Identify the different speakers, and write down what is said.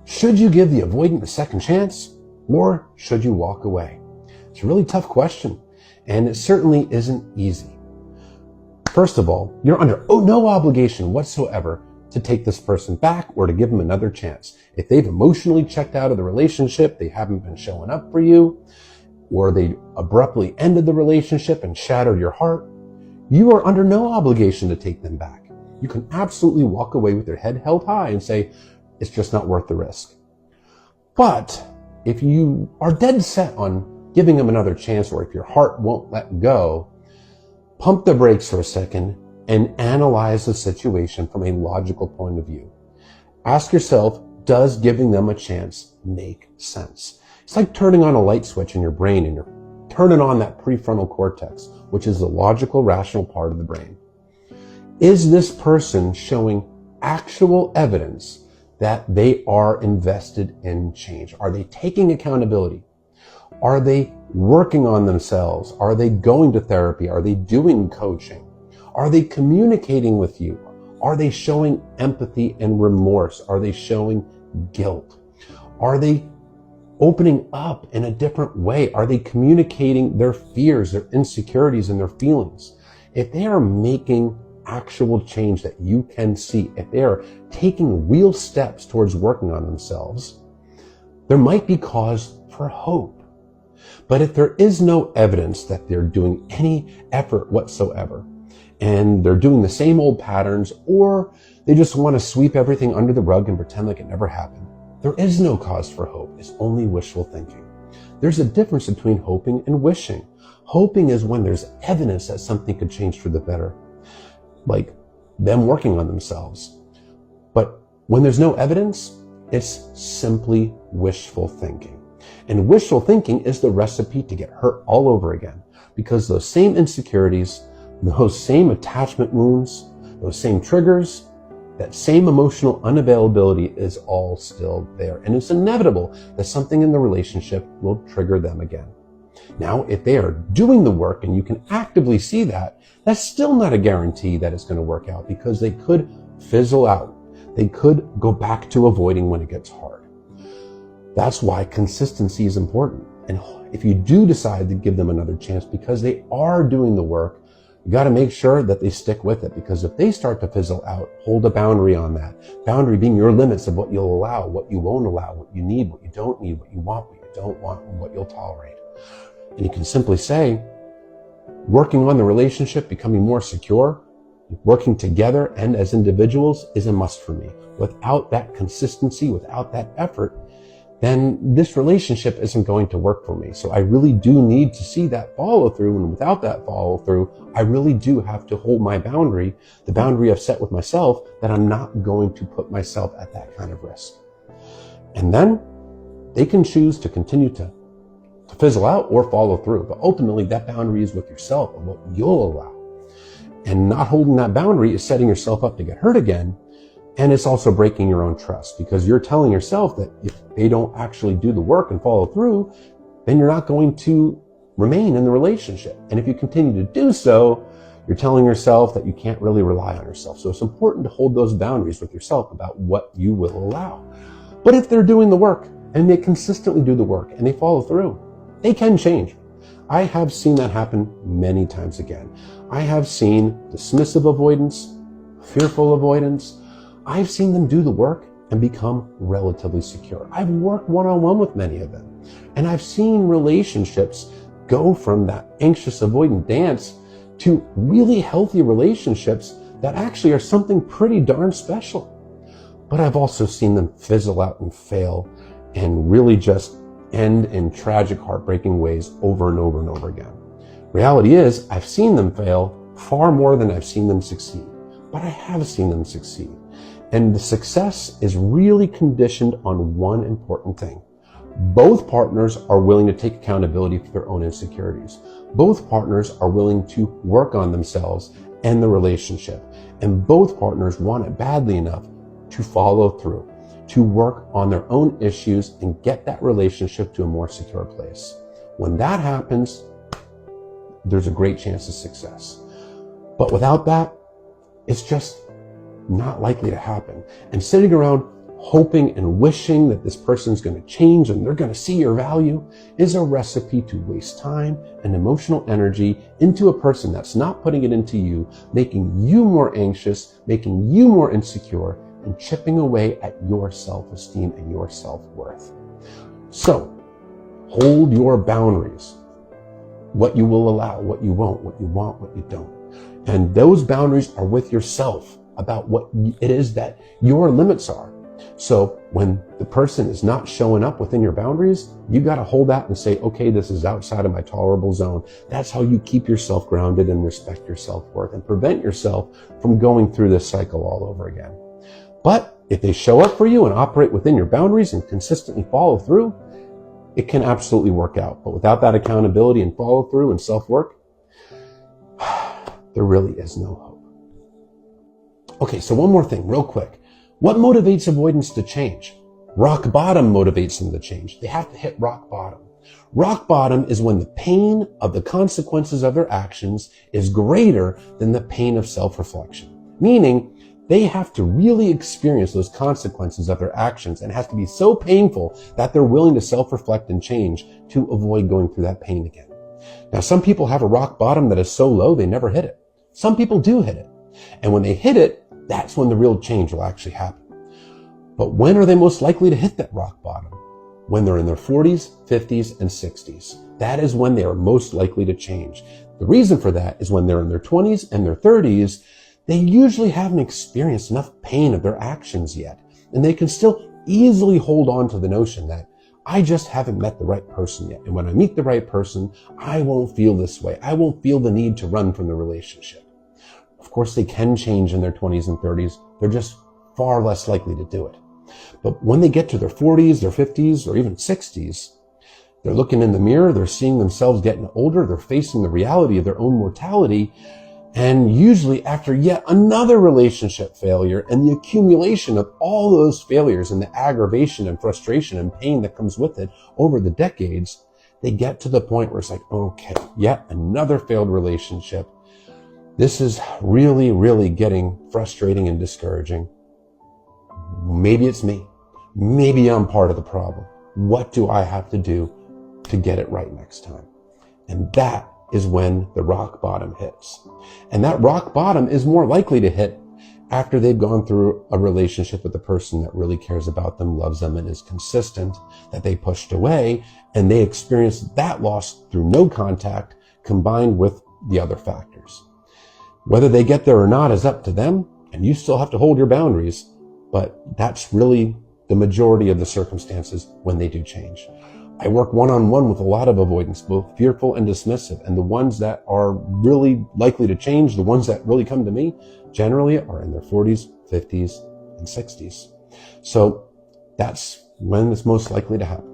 Speaker 1: Should you give the avoidant a second chance, or should you walk away? It's a really tough question, and it certainly isn't easy. First of all, you're under no obligation whatsoever to take this person back or to give them another chance. If they've emotionally checked out of the relationship, they haven't been showing up for you, or they abruptly ended the relationship and shattered your heart, you are under no obligation to take them back. You can absolutely walk away with your head held high and say, it's just not worth the risk. But if you are dead set on giving them another chance, or if your heart won't let go, pump the brakes for a second and analyze the situation from a logical point of view. Ask yourself, does giving them a chance make sense? It's like turning on a light switch in your brain and you're turning on that prefrontal cortex, which is the logical, rational part of the brain. Is this person showing actual evidence that they are invested in change? Are they taking accountability? Are they working on themselves? Are they going to therapy? Are they doing coaching? Are they communicating with you? Are they showing empathy and remorse? Are they showing guilt? Are they opening up in a different way? Are they communicating their fears, their insecurities, and their feelings? If they are making actual change that you can see, if they are taking real steps towards working on themselves, there might be cause for hope. But if there is no evidence that they're doing any effort whatsoever, and they're doing the same old patterns, or they just want to sweep everything under the rug and pretend like it never happened, there is no cause for hope. It's only wishful thinking. There's a difference between hoping and wishing. Hoping is when there's evidence that something could change for the better, like them working on themselves. But when there's no evidence, it's simply wishful thinking. And wishful thinking is the recipe to get hurt all over again, because those same insecurities, those same attachment wounds, those same triggers, that same emotional unavailability is all still there. And it's inevitable that something in the relationship will trigger them again. Now, if they are doing the work and you can actively see that, that's still not a guarantee that it's going to work out, because they could fizzle out. They could go back to avoiding when it gets hard. That's why consistency is important. And if you do decide to give them another chance because they are doing the work, you got to make sure that they stick with it, because if they start to fizzle out, hold a boundary on that. Boundary being your limits of what you'll allow, what you won't allow, what you need, what you don't need, what you want, what you don't want, and what you'll tolerate. And you can simply say, working on the relationship, becoming more secure, working together and as individuals is a must for me. Without that consistency, without that effort, then this relationship isn't going to work for me. So I really do need to see that follow through. And without that follow through, I really do have to hold my boundary, the boundary I've set with myself, that I'm not going to put myself at that kind of risk. And then they can choose to continue to fizzle out or follow through. But ultimately, that boundary is with yourself and what you'll allow. And not holding that boundary is setting yourself up to get hurt again. And it's also breaking your own trust, because you're telling yourself that if they don't actually do the work and follow through, then you're not going to remain in the relationship. And if you continue to do so, you're telling yourself that you can't really rely on yourself. So it's important to hold those boundaries with yourself about what you will allow. But if they're doing the work and they consistently do the work and they follow through, they can change. I have seen that happen many times again. I have seen dismissive avoidance, fearful avoidance. I've seen them do the work and become relatively secure. I've worked one-on-one with many of them. And I've seen relationships go from that anxious avoidant dance to really healthy relationships that actually are something pretty darn special. But I've also seen them fizzle out and fail and really just end in tragic, heartbreaking ways over and over and over again. Reality is, I've seen them fail far more than I've seen them succeed. But I have seen them succeed. And the success is really conditioned on one important thing. Both partners are willing to take accountability for their own insecurities. Both partners are willing to work on themselves and the relationship. And both partners want it badly enough to follow through, to work on their own issues and get that relationship to a more secure place. When that happens, there's a great chance of success. But without that, it's just not likely to happen. And sitting around hoping and wishing that this person's going to change and they're going to see your value is a recipe to waste time and emotional energy into a person that's not putting it into you, making you more anxious, making you more insecure, and chipping away at your self-esteem and your self-worth. So, hold your boundaries. What you will allow, what you won't, what you want, what you don't. And those boundaries are with yourself about what it is that your limits are. So when the person is not showing up within your boundaries, you got to hold that and say, okay, this is outside of my tolerable zone. That's how you keep yourself grounded and respect your self-worth and prevent yourself from going through this cycle all over again. But if they show up for you and operate within your boundaries and consistently follow through, it can absolutely work out. But without that accountability and follow through and self-work, there really is no hope. Okay, so one more thing real quick. What motivates avoidance to change? Rock bottom motivates them to change. They have to hit rock bottom. Rock bottom is when the pain of the consequences of their actions is greater than the pain of self-reflection. Meaning, they have to really experience those consequences of their actions, and it has to be so painful that they're willing to self-reflect and change to avoid going through that pain again. Now, some people have a rock bottom that is so low they never hit it. Some people do hit it. And when they hit it, that's when the real change will actually happen. But when are they most likely to hit that rock bottom? When they're in their 40s, 50s, and 60s. That is when they are most likely to change. The reason for that is when they're in their 20s and their 30s, they usually haven't experienced enough pain of their actions yet. And they can still easily hold on to the notion that I just haven't met the right person yet. And when I meet the right person, I won't feel this way. I won't feel the need to run from the relationship. Of course, they can change in their 20s and 30s. They're just far less likely to do it. But when they get to their 40s, their 50s, or even 60s, they're looking in the mirror, they're seeing themselves getting older, they're facing the reality of their own mortality, and usually after yet another relationship failure and the accumulation of all those failures and the aggravation and frustration and pain that comes with it over the decades, they get to the point where it's like, okay, yet another failed relationship. This is really, really getting frustrating and discouraging. Maybe it's me. Maybe I'm part of the problem. What do I have to do to get it right next time? And that is when the rock bottom hits. And that rock bottom is more likely to hit after they've gone through a relationship with the person that really cares about them, loves them, and is consistent, that they pushed away, and they experienced that loss through no contact combined with the other factors. Whether they get there or not is up to them, and you still have to hold your boundaries, but that's really the majority of the circumstances when they do change. I work one-on-one with a lot of avoidants, both fearful and dismissive, and the ones that are really likely to change, the ones that really come to me, generally are in their 40s, 50s, and 60s. So that's when it's most likely to happen.